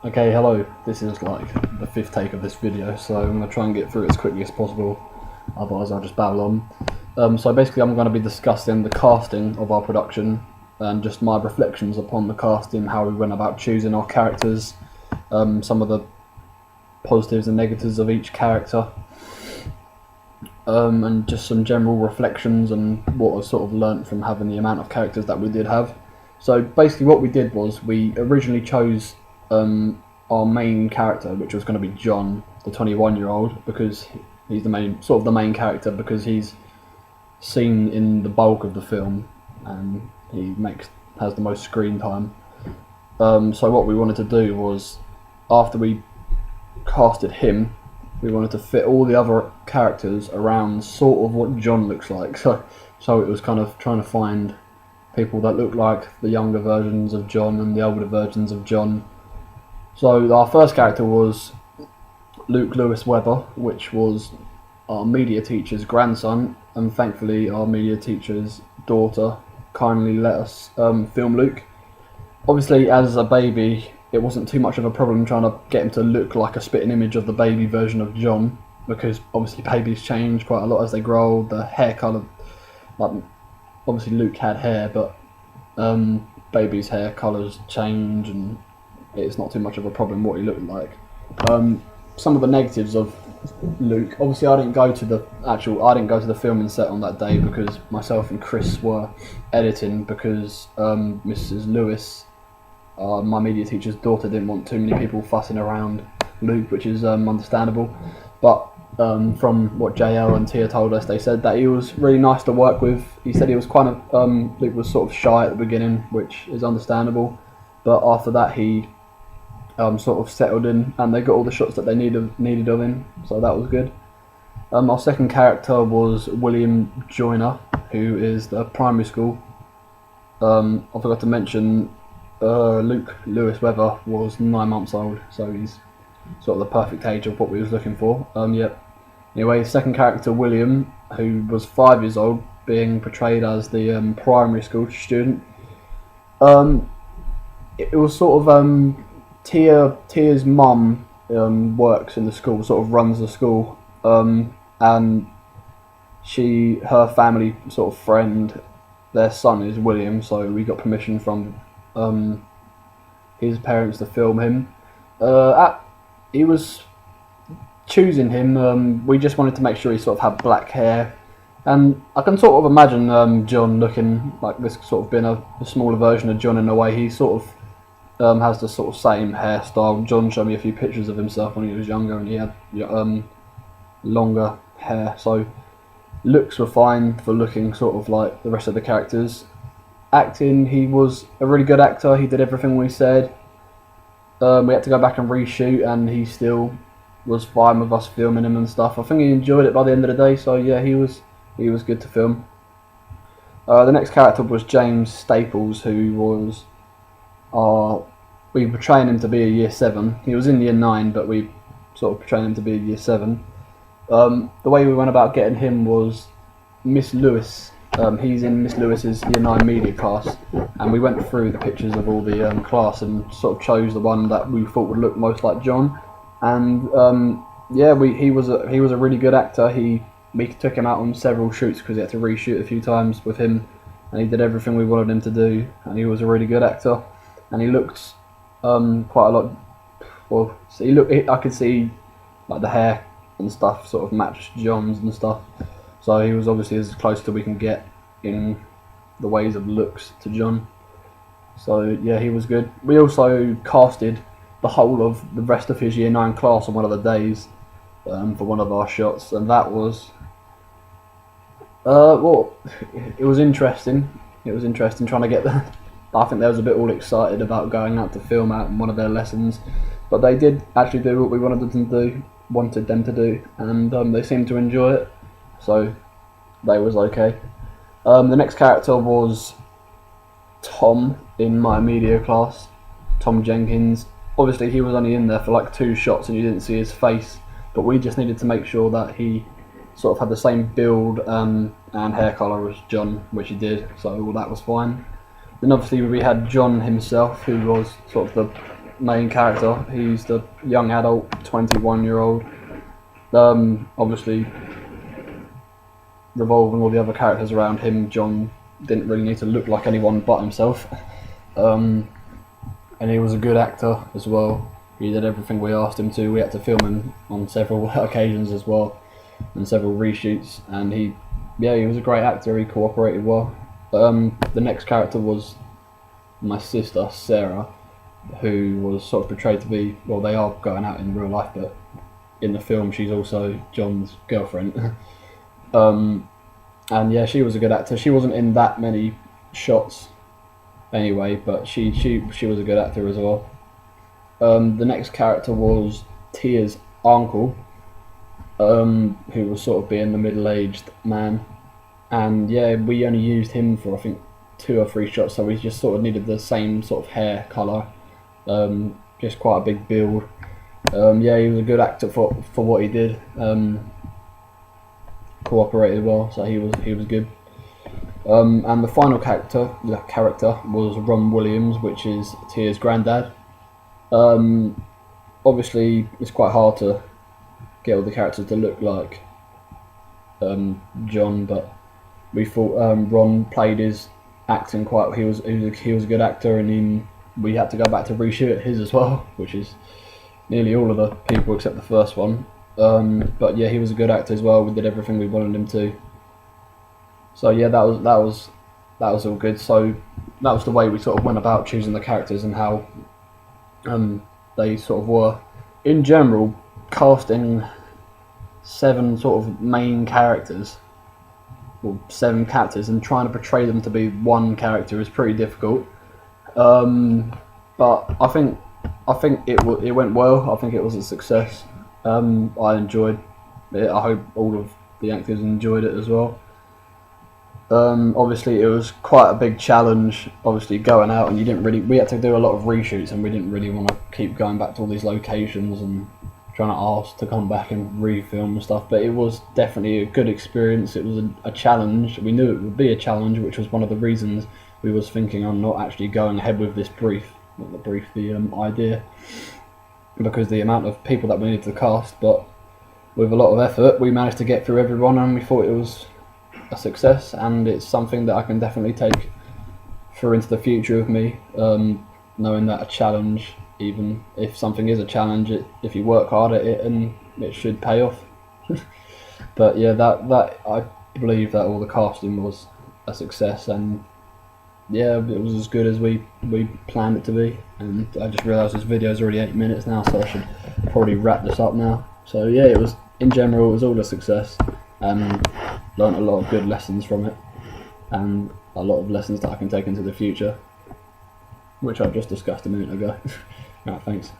Okay, hello. This is like the fifth take of this video, so I'm going to try and get through it as quickly as possible, otherwise I'll just babble on. So basically I'm going to be discussing the casting of our production and just my reflections upon the casting, how we went about choosing our characters, some of the positives and negatives of each character, and just some general reflections and what I sort of learnt from having the amount of characters that we did have. So basically what we did was we originally chose our main character, which was going to be John, the 21-year-old, because he's the main character, because he's seen in the bulk of the film and he has the most screen time. So what we wanted to do was, after we casted him, we wanted to fit all the other characters around sort of what John looks like. So it was kind of trying to find people that look like the younger versions of John and the older versions of John. So our first character was Luke Lewis Webber, which was our media teacher's grandson, and thankfully our media teacher's daughter kindly let us film Luke. Obviously, as a baby, it wasn't too much of a problem trying to get him to look like a spitting image of the baby version of John, because obviously babies change quite a lot as they grow old. The hair colour, like obviously Luke had hair, but baby's hair colours change, and it's not too much of a problem what he looked like. Some of the negatives of Luke, obviously I didn't go to the filming set on that day because myself and Chris were editing, because Mrs. Lewis, my media teacher's daughter, didn't want too many people fussing around Luke, which is understandable. But from what JL and Tia told us, they said that he was really nice to work with. He said he was Luke was sort of shy at the beginning, which is understandable, but after that he sort of settled in, and they got all the shots that they needed of him, so that was good. Our second character was William Joyner, who is the primary school. I forgot to mention Luke Lewis Webber was 9 months old, so he's sort of the perfect age of what we was looking for. Yep. Anyway, second character William, who was 5 years old, being portrayed as the primary school student. It was sort of Tia's mum works in the school, sort of runs the school, and her family sort of friend, their son is William, so we got permission from his parents to film him. He was choosing him, we just wanted to make sure he sort of had black hair, and I can sort of imagine John looking like this, sort of being a smaller version of John in a way. He sort of has the sort of same hairstyle. John showed me a few pictures of himself when he was younger, and he had longer hair, so looks were fine for looking sort of like the rest of the characters. Acting, he was a really good actor, he did everything we said. We had to go back and reshoot, and he still was fine with us filming him and stuff. I think he enjoyed it by the end of the day, so yeah, he was good to film. The next character was James Staples, who was we were training him to be a year 7. He was in year 9, but we sort of trained him to be a year 7. The way we went about getting him was Miss Lewis. He's in Miss Lewis's year 9 media class, and we went through the pictures of all the class and sort of chose the one that we thought would look most like John. And yeah, he was a really good actor. We took him out on several shoots because he had to reshoot a few times with him, and he did everything we wanted him to do, and he was a really good actor. And he looked quite a lot. Well, so I could see like the hair and stuff sort of matched John's and stuff. So he was obviously as close to we can get in the ways of looks to John. So yeah, he was good. We also casted the whole of the rest of his year 9 class on one of the days for one of our shots, and that was well, it was interesting. It was interesting trying to get the. I think they was a bit all excited about going out to film out in one of their lessons, but they did actually do what we wanted them to do, and they seemed to enjoy it, so they was okay. The next character was Tom in my media class, Tom Jenkins. Obviously he was only in there for like 2 shots and you didn't see his face, but we just needed to make sure that he sort of had the same build and hair colour as John, which he did, so all that was fine. Then obviously we had John himself, who was sort of main character. He's the young adult, 21-year-old. Obviously, revolving all the other characters around him, John didn't really need to look like anyone but himself. And he was a good actor as well. He did everything we asked him to. We had to film him on several occasions as well, and several reshoots. And he was a great actor. He cooperated well. The next character was my sister Sarah, who was sort of portrayed to be, well, they are going out in real life, but in the film she's also John's girlfriend. And yeah, she was a good actor. She wasn't in that many shots anyway, but she was a good actor as well. The next character was Tia's uncle, who was sort of being the middle-aged man, and yeah, we only used him for I think 2 or 3 shots, so we just sort of needed the same sort of hair colour, just quite a big build. Yeah, he was a good actor for what he did. Cooperated well, so he was good. And the final character was Ron Williams, which is Tia's granddad. Obviously, it's quite hard to get all the characters to look like John, but we thought Ron played his acting quite. He was a good actor, and we had to go back to reshoot his as well, which is nearly all of the people except the first one. But yeah, he was a good actor as well. We did everything we wanted him to. So yeah, that was all good. So that was the way we sort of went about choosing the characters and how they sort of were. In general, casting 7 sort of main characters, or 7 characters, and trying to portray them to be one character is pretty difficult. But I think it went well. I think it was a success. I enjoyed it. I hope all of the actors enjoyed it as well. Obviously, it was quite a big challenge. Obviously, going out, and we had to do a lot of reshoots, and we didn't really want to keep going back to all these locations and trying to ask to come back and refilm and stuff. But it was definitely a good experience. It was a challenge. We knew it would be a challenge, which was one of the reasons we was thinking on not actually going ahead with this idea, because the amount of people that we needed to cast. But with a lot of effort, we managed to get through everyone, and we thought it was a success, and it's something that I can definitely take through into the future of me, knowing that a challenge, even if something is a challenge, if you work hard at it, and it should pay off. But yeah, that I believe that all the casting was a success, and yeah, it was as good as we planned it to be. And I just realised this video is already 8 minutes now, so I should probably wrap this up now. So yeah, in general it was all a success, and learnt a lot of good lessons from it, and a lot of lessons that I can take into the future, which I've just discussed a minute ago. Right, thanks.